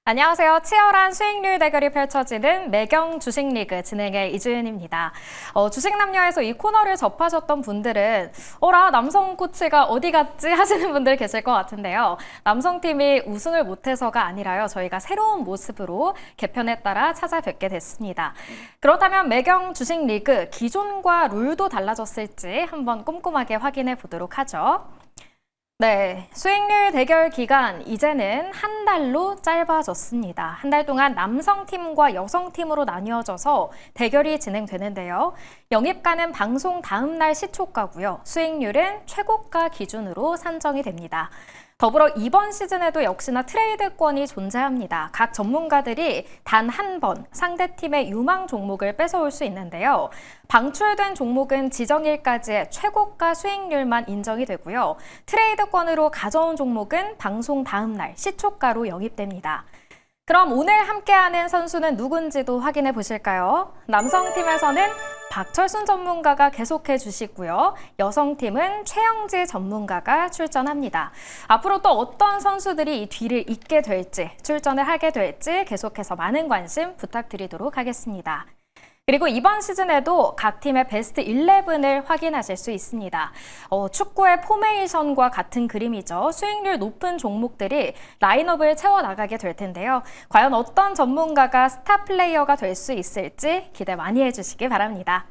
안녕하세요. 치열한 수익률 대결이 펼쳐지는 매경 주식리그 진행의 이주연입니다. 주식 남녀에서 이 코너를 접하셨던 분들은 어라 남성 코치가 어디 갔지 하시는 분들 계실 것 같은데요. 남성팀이 우승을 못해서가 아니라요. 저희가 새로운 모습으로 개편에 따라 찾아뵙게 됐습니다. 그렇다면 매경 주식리그 기존과 룰도 달라졌을지 한번 꼼꼼하게 확인해 보도록 하죠. 네, 수익률 대결 기간 이제는 한 달로 짧아졌습니다. 한 달 동안 남성팀과 여성팀으로 나뉘어져서 대결이 진행되는데요. 영입가는 방송 다음 날 시초가고요. 수익률은 최고가 기준으로 산정이 됩니다. 더불어 이번 시즌에도 역시나 트레이드권이 존재합니다. 각 전문가들이 단 한 번 상대팀의 유망 종목을 뺏어올 수 있는데요. 방출된 종목은 지정일까지의 최고가 수익률만 인정이 되고요. 트레이드권으로 가져온 종목은 방송 다음 날 시초가로 영입됩니다. 그럼 오늘 함께하는 선수는 누군지도 확인해 보실까요? 남성팀에서는 박철순 전문가가 계속해 주시고요. 여성팀은 최영지 전문가가 출전합니다. 앞으로 또 어떤 선수들이 이 뒤를 잇게 될지, 출전을 하게 될지 계속해서 많은 관심 부탁드리도록 하겠습니다. 그리고 이번 시즌에도 각 팀의 베스트 11을 확인하실 수 있습니다. 축구의 포메이션과 같은 그림이죠. 수익률 높은 종목들이 라인업을 채워나가게 될 텐데요. 과연 어떤 전문가가 스타 플레이어가 될 수 있을지 기대 많이 해주시기 바랍니다.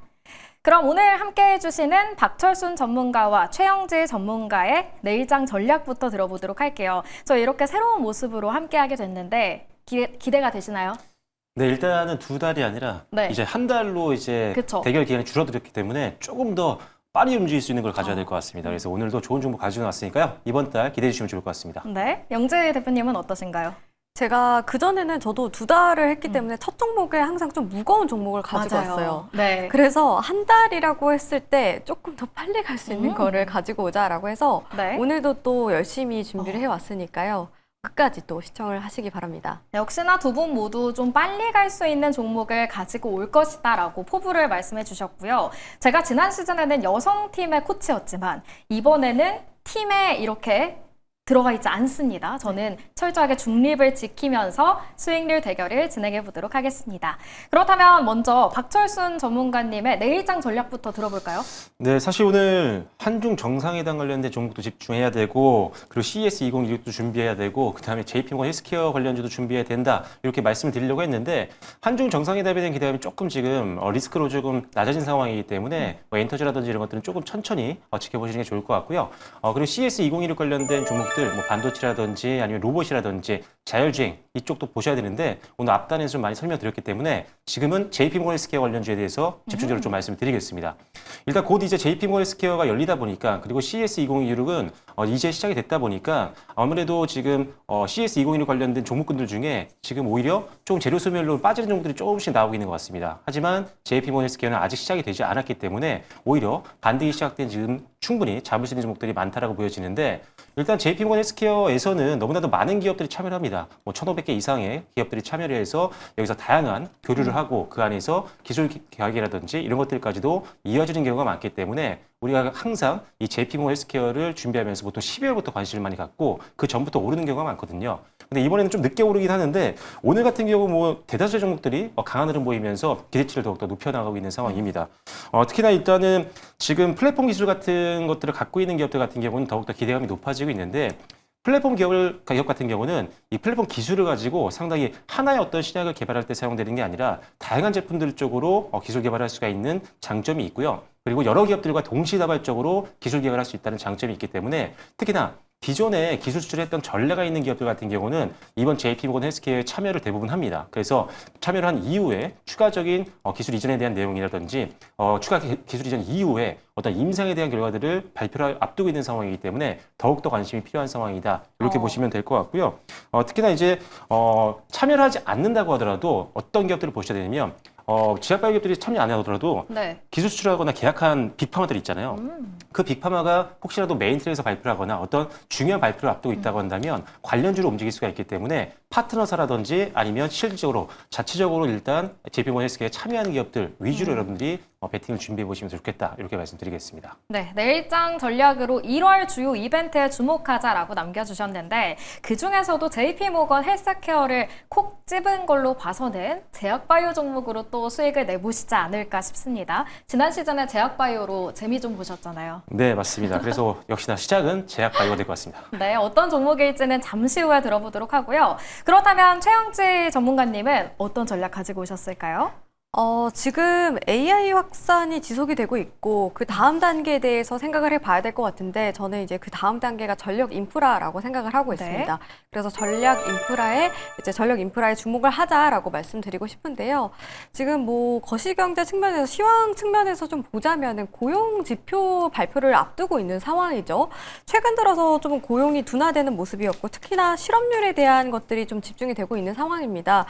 그럼 오늘 함께 해주시는 박철순 전문가와 최영지 전문가의 내일장 전략부터 들어보도록 할게요. 저 이렇게 새로운 모습으로 함께하게 됐는데 기대가 되시나요? 네, 일단은 두 달이 아니라 이제 한 달로 이제 그쵸. 대결 기간이 줄어들었기 때문에 조금 더 빨리 움직일 수 있는 걸 가져야 될 것 같습니다. 그래서 오늘도 좋은 정보 가지고 왔으니까요. 이번 달 기대해 주시면 좋을 것 같습니다. 네, 영재 대표님은 어떠신가요? 제가 그전에는 저도 두 달을 했기 때문에 첫 종목에 항상 좀 무거운 종목을 가지고 맞아요. 왔어요. 네. 그래서 한 달이라고 했을 때 조금 더 빨리 갈 수 있는 거를 가지고 오자라고 해서 네. 오늘도 또 열심히 준비를 해왔으니까요. 끝까지 또 시청을 하시기 바랍니다. 역시나 두 분 모두 좀 빨리 갈 수 있는 종목을 가지고 올 것이다라고 포부를 말씀해 주셨고요. 제가 지난 시즌에는 여성팀의 코치였지만 이번에는 팀에 이렇게 들어가 있지 않습니다. 저는 철저하게 중립을 지키면서 수익률 대결을 진행해 보도록 하겠습니다. 그렇다면 먼저 박철순 전문가님의 내일장 전략부터 들어볼까요? 네, 사실 오늘 한중 정상회담 관련된 종목도 집중해야 되고 그리고 CES 2016도 준비해야 되고 그다음에 JP모건 헬스케어 관련주도 준비해야 된다 이렇게 말씀을 드리려고 했는데 한중 정상회담에 대한 기대감이 조금 지금 리스크로 조금 낮아진 상황이기 때문에 엔터지라든지 이런 것들은 조금 천천히 지켜보시는 게 좋을 것 같고요. 그리고 CES 2016 관련된 종목들 뭐 반도체라든지 아니면 로봇이라든지 자율주행 이쪽도 보셔야 되는데 오늘 앞단에서 좀 많이 설명드렸기 때문에 지금은 JP모건 헬스케어 관련주에 대해서 집중적으로 좀 말씀을 드리겠습니다. 일단 곧 이제 JP모건 헬스케어가 열리다 보니까 그리고 CES 2016은 이제 시작이 됐다 보니까 아무래도 지금 CES 2016 관련된 종목군들 중에 지금 오히려 좀 재료 소멸로 빠지는 종목들이 조금씩 나오고 있는 것 같습니다. 하지만 JP모건 헬스케어는 아직 시작이 되지 않았기 때문에 오히려 반등이 시작된 지금 충분히 잡을 수 있는 종목들이 많다라고 보여지는데 일단 JP모건 헬스케어에서는 너무나도 많은 기업들이 참여를 합니다. 뭐 1,500개 이상의 기업들이 참여를 해서 여기서 다양한 교류를 하고 그 안에서 기술 계약이라든지 이런 것들까지도 이어지는 경우가 많기 때문에 우리가 항상 이 JP모건 헬스케어를 준비하면서 보통 12월부터 관심을 많이 갖고 그 전부터 오르는 경우가 많거든요. 근데 이번에는 좀 늦게 오르긴 하는데 오늘 같은 경우 뭐 대다수의 종목들이 강한 흐름 보이면서 기대치를 더욱더 높여나가고 있는 상황입니다. 특히나 일단은 지금 플랫폼 기술 같은 것들을 갖고 있는 기업들 같은 경우는 더욱더 기대감이 높아지고 있는데 플랫폼 기업 같은 경우는 이 플랫폼 기술을 가지고 상당히 하나의 어떤 신약을 개발할 때 사용되는 게 아니라 다양한 제품들 쪽으로 기술 개발할 수가 있는 장점이 있고요. 그리고 여러 기업들과 동시다발적으로 기술 개발할 수 있다는 장점이 있기 때문에 특히나 기존에 기술 수출했던 전례가 있는 기업들 같은 경우는 이번 JP모건 헬스케어에 참여를 대부분 합니다. 그래서 참여를 한 이후에 추가적인 기술 이전에 대한 내용이라든지 추가 기술 이전 이후에 어떤 임상에 대한 결과들을 발표를 앞두고 있는 상황이기 때문에 더욱더 관심이 필요한 상황이다. 이렇게 보시면 될 것 같고요. 특히나 이제 참여를 하지 않는다고 하더라도 어떤 기업들을 보셔야 되냐면 제약바이오 기업들이 참여 안 하더라도 기술 수출하거나 계약한 빅파마들 있잖아요. 그 빅파마가 혹시라도 메인트레에서 발표를 하거나 어떤 중요한 발표를 앞두고 있다고 한다면 관련주로 움직일 수가 있기 때문에 파트너사라든지 아니면 실질적으로 자체적으로 일단 JP모건 헬스케어에 참여하는 기업들 위주로 여러분들이 배팅을 준비해 보시면 좋겠다 이렇게 말씀드리겠습니다. 네, 내일장 전략으로 1월 주요 이벤트에 주목하자라고 남겨주셨는데 그중에서도 JP모건 헬스케어를 콕 집은 걸로 봐서는 제약바이오 종목으로 또 수익을 내보시지 않을까 싶습니다. 지난 시즌에 제약바이오로 재미 좀 보셨잖아요. 네, 맞습니다. 그래서 역시나 시작은 제약바이오가 될 것 같습니다. 네, 어떤 종목일지는 잠시 후에 들어보도록 하고요. 그렇다면 최영지 전문가님은 어떤 전략 가지고 오셨을까요? 지금 AI 확산이 지속이 되고 있고 그 다음 단계에 대해서 생각을 해봐야 될 것 같은데 저는 이제 그 다음 단계가 전력 인프라라고 생각을 하고 있습니다. 그래서 전력 인프라에 주목을 하자라고 말씀드리고 싶은데요. 지금 뭐 거시경제 측면에서 시황 측면에서 좀 보자면은 고용 지표 발표를 앞두고 있는 상황이죠. 최근 들어서 좀 고용이 둔화되는 모습이었고 특히나 실업률에 대한 것들이 좀 집중이 되고 있는 상황입니다.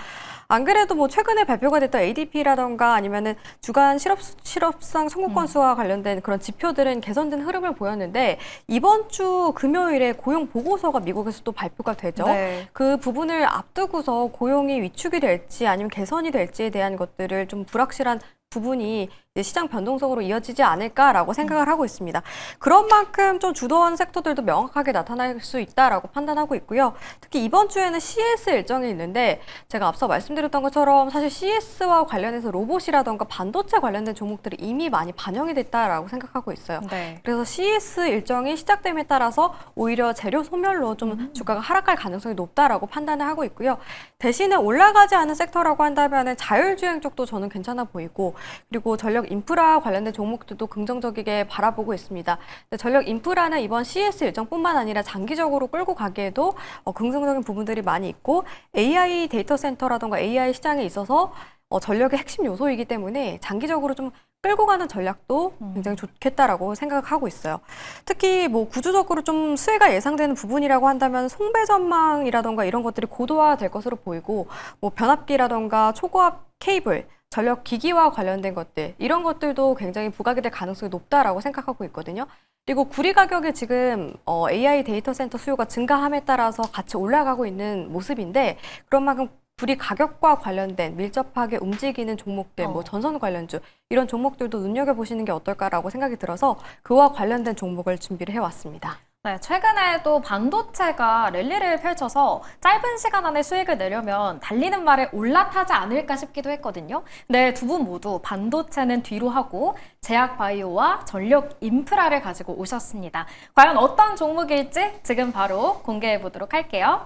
안 그래도 뭐 최근에 발표가 됐던 ADP라던가 아니면은 주간 실업상 선고 건수와 관련된 그런 지표들은 개선된 흐름을 보였는데 이번 주 금요일에 고용 보고서가 미국에서 또 발표가 되죠. 네. 그 부분을 앞두고서 고용이 위축이 될지 아니면 개선이 될지에 대한 것들을 좀 불확실한 부분이 이제 시장 변동성으로 이어지지 않을까라고 생각을 하고 있습니다. 그런 만큼 좀 주도하는 섹터들도 명확하게 나타날 수 있다라고 판단하고 있고요. 특히 이번 주에는 CS 일정이 있는데 제가 앞서 말씀드렸던 것처럼 사실 CS와 관련해서 로봇이라던가 반도체 관련된 종목들이 이미 많이 반영이 됐다라고 생각하고 있어요. 네. 그래서 CS 일정이 시작됨에 따라서 오히려 재료 소멸로 좀 주가가 하락할 가능성이 높다라고 판단을 하고 있고요. 대신에 올라가지 않은 섹터라고 한다면 자율주행 쪽도 저는 괜찮아 보이고 그리고 전력 인프라 관련된 종목들도 긍정적이게 바라보고 있습니다. 전력 인프라는 이번 CS 일정뿐만 아니라 장기적으로 끌고 가기에도 긍정적인 부분들이 많이 있고 AI 데이터 센터라던가 AI 시장에 있어서 전력의 핵심 요소이기 때문에 장기적으로 좀 끌고 가는 전략도 굉장히 좋겠다라고 생각하고 있어요. 특히 뭐 구조적으로 좀 수혜가 예상되는 부분이라고 한다면 송배 전망이라던가 이런 것들이 고도화될 것으로 보이고 뭐 변압기라던가 초고압 케이블 전력 기기와 관련된 것들 이런 것들도 굉장히 부각이 될 가능성이 높다라고 생각하고 있거든요. 그리고 구리 가격이 지금 AI 데이터 센터 수요가 증가함에 따라서 같이 올라가고 있는 모습인데 그런 만큼 구리 가격과 관련된 밀접하게 움직이는 종목들, 뭐 전선 관련주 이런 종목들도 눈여겨보시는 게 어떨까라고 생각이 들어서 그와 관련된 종목을 준비를 해왔습니다. 네, 최근에도 반도체가 랠리를 펼쳐서 짧은 시간 안에 수익을 내려면 달리는 말에 올라타지 않을까 싶기도 했거든요. 네, 두 분 모두 반도체는 뒤로 하고 제약 바이오와 전력 인프라를 가지고 오셨습니다. 과연 어떤 종목일지 지금 바로 공개해 보도록 할게요.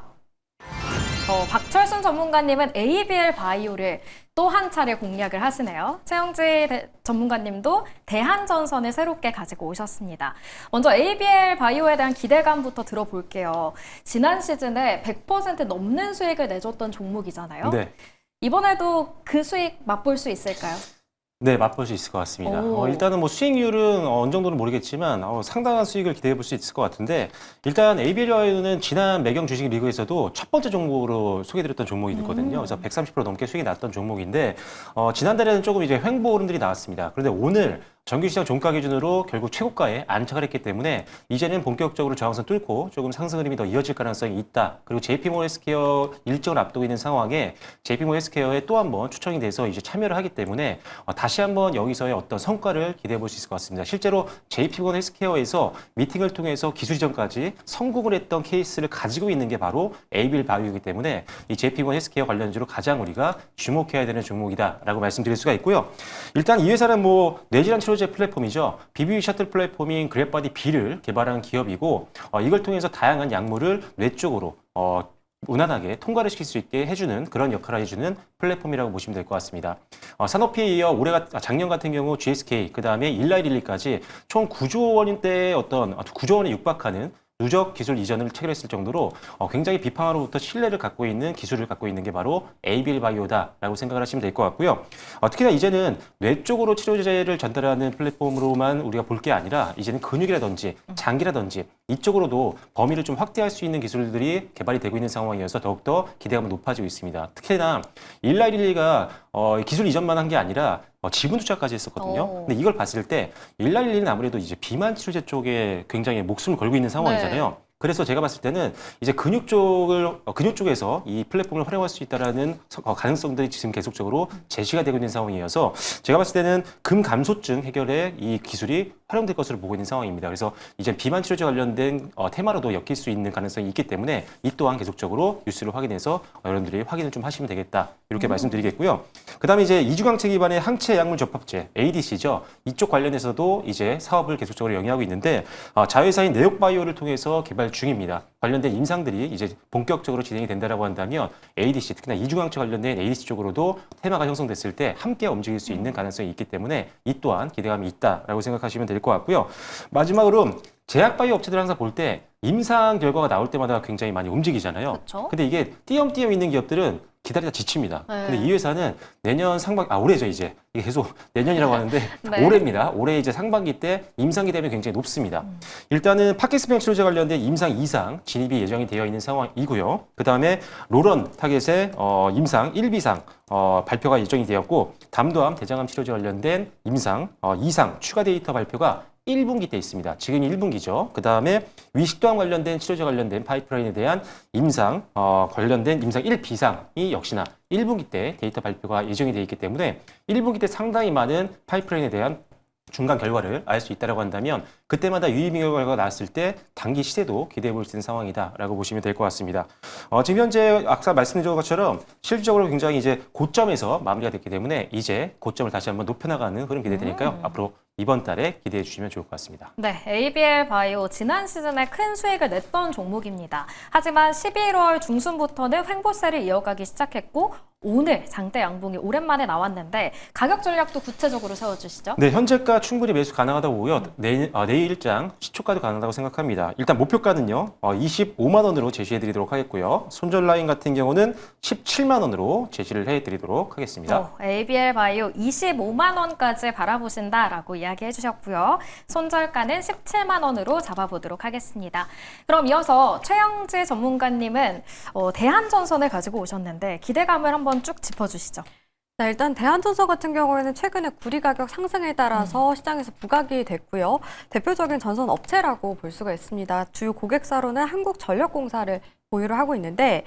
박철순 전문가님은 ABL 바이오를 또 한 차례 공략을 하시네요. 최영지 전문가님도 대한전선을 새롭게 가지고 오셨습니다. 먼저 ABL 바이오에 대한 기대감부터 들어볼게요. 지난 시즌에 100% 넘는 수익을 내줬던 종목이잖아요. 네. 이번에도 그 수익 맛볼 수 있을까요? 네, 맛볼 수 있을 것 같습니다. 일단은 뭐 수익률은 어느 정도는 모르겠지만 상당한 수익을 기대해 볼 수 있을 것 같은데 일단 ABL는 지난 매경 주식 리그에서도 첫 번째 종목으로 소개드렸던 종목이 있거든요. 그래서 130% 넘게 수익이 났던 종목인데 지난달에는 조금 이제 횡보 흐름들이 나왔습니다. 그런데 오늘 정규시장 종가 기준으로 결국 최고가에 안착을 했기 때문에 이제는 본격적으로 저항선 뚫고 조금 상승 흐름이 더 이어질 가능성이 있다. 그리고 JP모건 헬스케어 일정을 앞두고 있는 상황에 JP모건 헬스케어에 또 한 번 추천이 돼서 이제 참여를 하기 때문에 다시 한번 여기서의 어떤 성과를 기대해 볼 수 있을 것 같습니다. 실제로 JP모건 헬스케어에서 미팅을 통해서 기술 이전까지 성공을 했던 케이스를 가지고 있는 게 바로 ABL 바이오이기 때문에 이 JP모건 헬스케어 관련주로 가장 우리가 주목해야 되는 종목이다라고 말씀드릴 수가 있고요. 일단 이 회사는 뭐 뇌질환 치료제 플랫폼이죠. BBB 셔틀 플랫폼인 그랩바디 B를 개발한 기업이고 이걸 통해서 다양한 약물을 뇌 쪽으로 무난하게 통과를 시킬 수 있게 해주는 그런 역할을 해주는 플랫폼이라고 보시면 될 것 같습니다. 산오피에 이어 작년 같은 경우 GSK, 그 다음에 일라이릴리까지 총 9조 원대의 어떤 9조 원에 육박하는 누적 기술 이전을 체결했을 정도로 굉장히 비판으로부터 신뢰를 갖고 있는 기술을 갖고 있는 게 바로 ABL 바이오다라고 생각을 하시면 될 것 같고요. 특히나 이제는 뇌 쪽으로 치료제를 전달하는 플랫폼으로만 우리가 볼 게 아니라 이제는 근육이라든지 장기라든지 이쪽으로도 범위를 좀 확대할 수 있는 기술들이 개발이 되고 있는 상황이어서 더욱더 기대감이 높아지고 있습니다. 특히나 일라이릴리가 기술 이전만 한 게 아니라 지분 투자까지 했었거든요. 근데 이걸 봤을 때 일라이릴리는 아무래도 이제 비만 치료제 쪽에 굉장히 목숨을 걸고 있는 상황이잖아요. 그래서 제가 봤을 때는 이제 근육 쪽에서 이 플랫폼을 활용할 수 있다라는 가능성들이 지금 계속적으로 제시가 되고 있는 상황이어서 제가 봤을 때는 금감소증 해결에 이 기술이 활용될 것으로 보고 있는 상황입니다. 그래서 이제 비만 치료제 관련된 테마로도 엮일 수 있는 가능성이 있기 때문에 이 또한 계속적으로 뉴스를 확인해서 여러분들이 확인을 좀 하시면 되겠다. 이렇게 말씀드리겠고요. 그다음에 이제 이주강체 기반의 항체 약물 접합제 ADC죠. 이쪽 관련해서도 이제 사업을 계속적으로 영위하고 있는데 자회사인 네옥바이오를 통해서 개발 중입니다. 관련된 임상들이 이제 본격적으로 진행이 된다라고 한다면 ADC, 특히나 이주강체 관련된 ADC 쪽으로도 테마가 형성됐을 때 함께 움직일 수 있는 가능성이 있기 때문에 이 또한 기대감이 있다라고 생각하시면 될 것 같고요. 마지막으로 제약바이오 업체들 항상 볼 때 임상 결과가 나올 때마다 굉장히 많이 움직이잖아요. 그쵸? 근데 이게 띄엄띄엄 있는 기업들은 기다리다 지칩니다. 네. 근데 이 회사는 내년 올해죠 이제. 이게 계속 내년이라고 하는데 네. 올해입니다. 올해 이제 상반기 때 임상 기대감이 굉장히 높습니다. 일단은 파킨슨병 치료제 관련된 임상 2상 진입이 예정이 되어 있는 상황이고요. 그 다음에 로런 타겟의 임상 1비상 발표가 예정이 되었고 담도암, 대장암 치료제 관련된 임상 2상 추가 데이터 발표가 1분기 때 있습니다. 지금이 1분기죠. 그 다음에 위식도암 관련된 치료제 관련된 파이프라인에 대한 임상 관련된 임상 1비상이 역시나 1분기 때 데이터 발표가 예정이 되어 있기 때문에 1분기 때 상당히 많은 파이프라인에 대한 중간 결과를 알 수 있다고 한다면 그때마다 유의미결 결과가 나왔을 때 단기 시세도 기대해 볼 수 있는 상황이다라고 보시면 될 것 같습니다. 지금 현재 아까 말씀드린 것처럼 실질적으로 굉장히 이제 고점에서 마무리가 됐기 때문에 이제 고점을 다시 한번 높여나가는 흐름 기대되니까요. 앞으로 이번 달에 기대해 주시면 좋을 것 같습니다. 네, ABL 바이오 지난 시즌에 큰 수익을 냈던 종목입니다. 하지만 11월 중순부터는 횡보세를 이어가기 시작했고 오늘 장대 양봉이 오랜만에 나왔는데 가격 전략도 구체적으로 세워주시죠. 네, 현재가 충분히 매수 가능하다고 보고요. 내일장 시초가도 가능하다고 생각합니다. 일단 목표가는요, 25만 원으로 제시해드리도록 하겠고요. 손절 라인 같은 경우는 17만 원으로 제시를 해드리도록 하겠습니다. ABL 바이오 25만 원까지 바라보신다라고 이야기해 주셨고요. 손절가는 17만 원으로 잡아보도록 하겠습니다. 그럼 이어서 최영지 전문가님은 대한전선을 가지고 오셨는데 기대감을 한번 쭉 짚어주시죠. 네, 일단 대한전선 같은 경우에는 최근에 구리 가격 상승에 따라서 시장에서 부각이 됐고요. 대표적인 전선 업체라고 볼 수가 있습니다. 주요 고객사로는 한국전력공사를 보유를 하고 있는데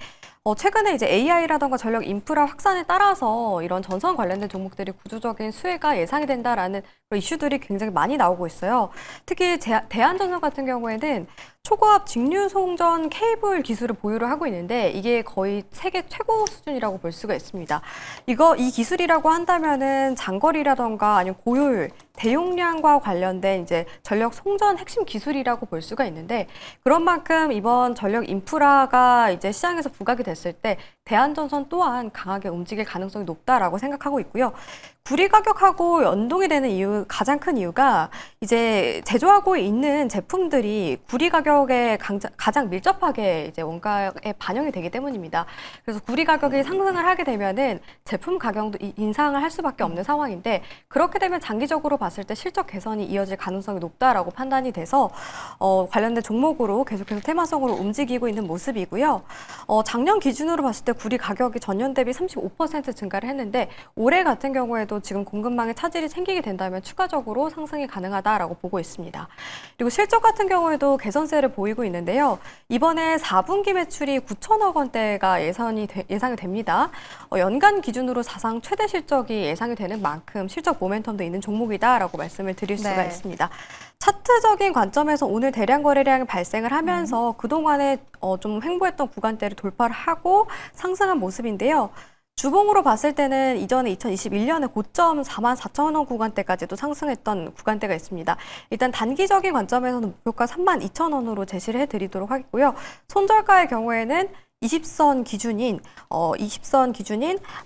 최근에 이제 AI라던가 전력 인프라 확산에 따라서 이런 전선 관련된 종목들이 구조적인 수혜가 예상이 된다라는 그런 이슈들이 굉장히 많이 나오고 있어요. 특히 대한전선 같은 경우에는 초고압 직류송전 케이블 기술을 보유를 하고 있는데 이게 거의 세계 최고 수준이라고 볼 수가 있습니다. 이 기술이라고 한다면은 장거리라던가 아니면 고효율, 대용량과 관련된 이제 전력 송전 핵심 기술이라고 볼 수가 있는데 그런 만큼 이번 전력 인프라가 이제 시장에서 부각이 됐을 때 대한전선 또한 강하게 움직일 가능성이 높다라고 생각하고 있고요. 구리 가격하고 연동이 되는 가장 큰 이유가 이제 제조하고 있는 제품들이 구리 가격에 가장 밀접하게 이제 원가에 반영이 되기 때문입니다. 그래서 구리 가격이 상승을 하게 되면은 제품 가격도 인상을 할 수밖에 없는 상황인데 그렇게 되면 장기적으로 봤을 때 실적 개선이 이어질 가능성이 높다라고 판단이 돼서 관련된 종목으로 계속해서 테마성으로 움직이고 있는 모습이고요. 작년 기준으로 봤을 때 구리 가격이 전년 대비 35% 증가를 했는데 올해 같은 경우에도 지금 공급망에 차질이 생기게 된다면 추가적으로 상승이 가능하다라고 보고 있습니다. 그리고 실적 같은 경우에도 개선세를 보이고 있는데요. 이번에 4분기 매출이 9천억 원대가 예상이 됩니다. 연간 기준으로 사상 최대 실적이 예상이 되는 만큼 실적 모멘텀도 있는 종목이다라고 말씀을 드릴 수가 네. 있습니다. 차트적인 관점에서 오늘 대량 거래량이 발생을 하면서 그동안에 좀 횡보했던 구간대를 돌파를 하고 상승한 모습인데요. 주봉으로 봤을 때는 이전에 2021년에 고점 44,000원 구간대까지도 상승했던 구간대가 있습니다. 일단 단기적인 관점에서는 목표가 32,000원으로 제시를 해드리도록 하겠고요. 손절가의 경우에는 20선 기준인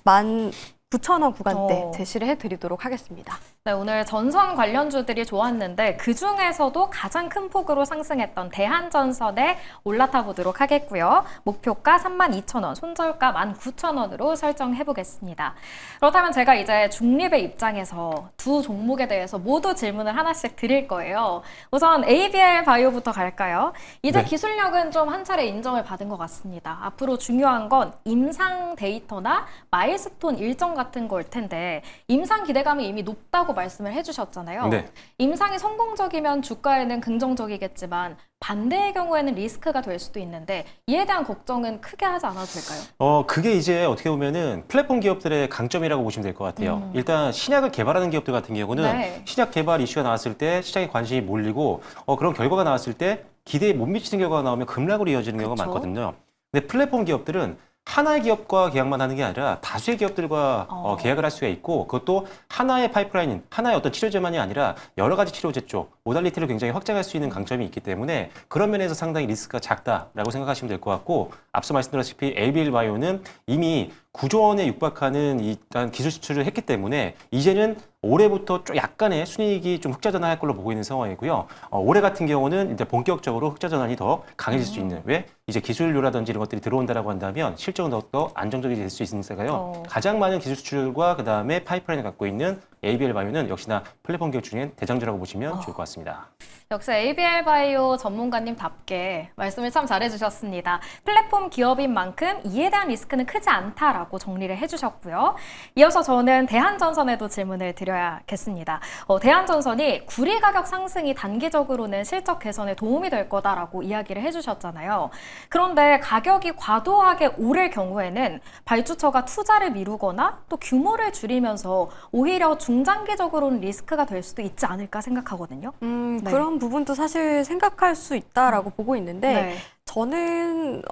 19,000원 구간대 제시를 해드리도록 하겠습니다. 네, 오늘 전선 관련주들이 좋았는데 그중에서도 가장 큰 폭으로 상승했던 대한전선에 올라타 보도록 하겠고요. 목표가 32,000원, 손절가 19,000원으로 설정해 보겠습니다. 그렇다면 제가 이제 중립의 입장에서 두 종목에 대해서 모두 질문을 하나씩 드릴 거예요. 우선 ABL 바이오부터 갈까요? 이제 네. 기술력은 좀 한 차례 인정을 받은 것 같습니다. 앞으로 중요한 건 임상 데이터나 마일스톤 일정 같은 걸 텐데 임상 기대감이 이미 높다고 말씀을 해주셨잖아요. 네. 임상이 성공적이면 주가에는 긍정적이겠지만 반대의 경우에는 리스크가 될 수도 있는데 이에 대한 걱정은 크게 하지 않아도 될까요? 그게 이제 어떻게 보면은 플랫폼 기업들의 강점이라고 보시면 될 것 같아요. 일단 신약을 개발하는 기업들 같은 경우는 네. 신약 개발 이슈가 나왔을 때 시장에 관심이 몰리고 그런 결과가 나왔을 때 기대에 못 미치는 결과가 나오면 급락으로 이어지는 경우가 그쵸. 많거든요. 근데 플랫폼 기업들은 하나의 기업과 계약만 하는 게 아니라 다수의 기업들과 계약을 할 수가 있고 그것도 하나의 파이프라인, 하나의 어떤 치료제만이 아니라 여러 가지 치료제 쪽, 모달리티를 굉장히 확장할 수 있는 강점이 있기 때문에 그런 면에서 상당히 리스크가 작다라고 생각하시면 될 것 같고 앞서 말씀드렸다시피 ABL 바이오는 이미 9조 원에 육박하는 일단 기술 수출을 했기 때문에 이제는 올해부터 좀 약간의 순이익이 좀 흑자 전환할 걸로 보고 있는 상황이고요. 올해 같은 경우는 이제 본격적으로 흑자 전환이 더 강해질 수 있는 왜 이제 기술료라든지 이런 것들이 들어온다라고 한다면 실적은 더욱더 안정적이 될 수 있으니까요. 가장 많은 기술 수출과 그 다음에 파이프라인을 갖고 있는 ABL 바이오는 역시나 플랫폼 기업 중엔 대장주라고 보시면 좋을 것 같습니다. 역시 ABL 바이오 전문가님답게 말씀을 참 잘해주셨습니다. 플랫폼 기업인 만큼 이에 대한 리스크는 크지 않다라고 정리를 해주셨고요. 이어서 저는 대한전선에도 질문을 드려야겠습니다. 대한전선이 구리 가격 상승이 단기적으로는 실적 개선에 도움이 될 거다라고 이야기를 해주셨잖아요. 그런데 가격이 과도하게 오를 경우에는 발주처가 투자를 미루거나 또 규모를 줄이면서 오히려 중장기적으로는 리스크가 될 수도 있지 않을까 생각하거든요. 네. 그런 부분도 사실 생각할 수 있다라고 보고 있는데 네. 저는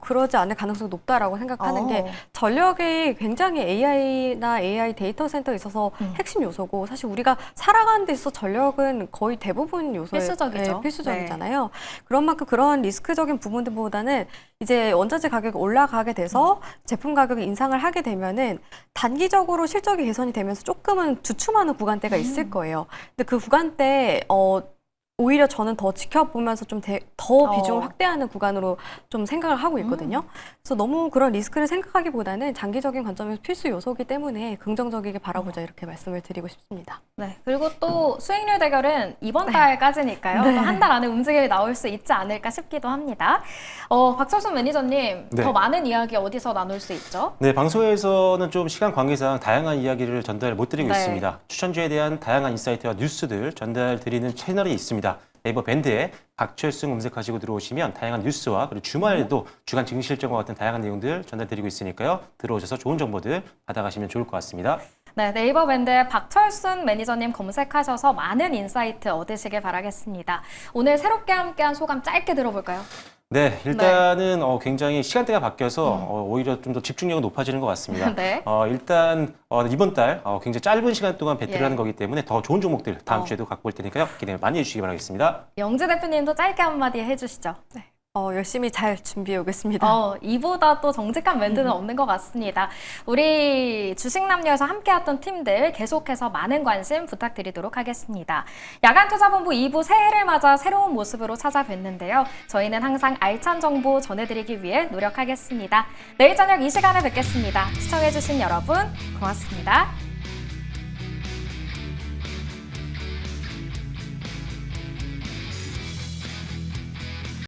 그러지 않을 가능성이 높다라고 생각하는 게 전력이 굉장히 AI나 AI 데이터 센터에 있어서 핵심 요소고 사실 우리가 살아가는 데 있어서 전력은 거의 대부분 요소에 필수적이죠. 필수적이잖아요. 그런 만큼 그런 리스크적인 부분들보다는 이제 원자재 가격이 올라가게 돼서 제품 가격이 인상을 하게 되면은 단기적으로 실적이 개선이 되면서 조금은 주춤하는 구간대가 있을 거예요. 근데 그 구간대 오히려 저는 더 지켜보면서 좀 더 비중을 확대하는 구간으로 좀 생각을 하고 있거든요. 그래서 너무 그런 리스크를 생각하기보다는 장기적인 관점에서 필수 요소이기 때문에 긍정적이게 바라보자 이렇게 말씀을 드리고 싶습니다. 네. 그리고 또 수익률 대결은 이번 달까지니까요. 네. 또 한 달 안에 움직임이 나올 수 있지 않을까 싶기도 합니다. 박철순 매니저님, 네. 더 많은 이야기 어디서 나눌 수 있죠? 네, 방송에서는 좀 시간 관계상 다양한 이야기를 전달 못 드리고 네. 있습니다. 추천주에 대한 다양한 인사이트와 뉴스들 전달 드리는 채널이 있습니다. 네이버 밴드에 박철순 검색하시고 들어오시면 다양한 뉴스와 그리고 주말에도 주간 증시일정과 같은 다양한 내용들 전달드리고 있으니까요. 들어오셔서 좋은 정보들 받아가시면 좋을 것 같습니다. 네, 네이버 밴드에 박철순 매니저님 검색하셔서 많은 인사이트 얻으시길 바라겠습니다. 오늘 새롭게 함께한 소감 짧게 들어볼까요? 네, 일단은 굉장히 시간대가 바뀌어서 오히려 좀 더 집중력이 높아지는 것 같습니다. 네. 일단 이번 달 굉장히 짧은 시간 동안 배틀을 예. 하는 거기 때문에 더 좋은 종목들 다음 주에도 갖고 올 테니까요. 기대 많이 해주시기 바라겠습니다. 영지 대표님도 짧게 한마디 해주시죠. 네. 열심히 잘 준비해 오겠습니다. 이보다 또 정직한 멘트는 없는 것 같습니다. 우리 주식남녀에서 함께했던 팀들 계속해서 많은 관심 부탁드리도록 하겠습니다. 야간투자본부 2부 새해를 맞아 새로운 모습으로 찾아뵙는데요. 저희는 항상 알찬 정보 전해드리기 위해 노력하겠습니다. 내일 저녁 이 시간에 뵙겠습니다. 시청해주신 여러분 고맙습니다.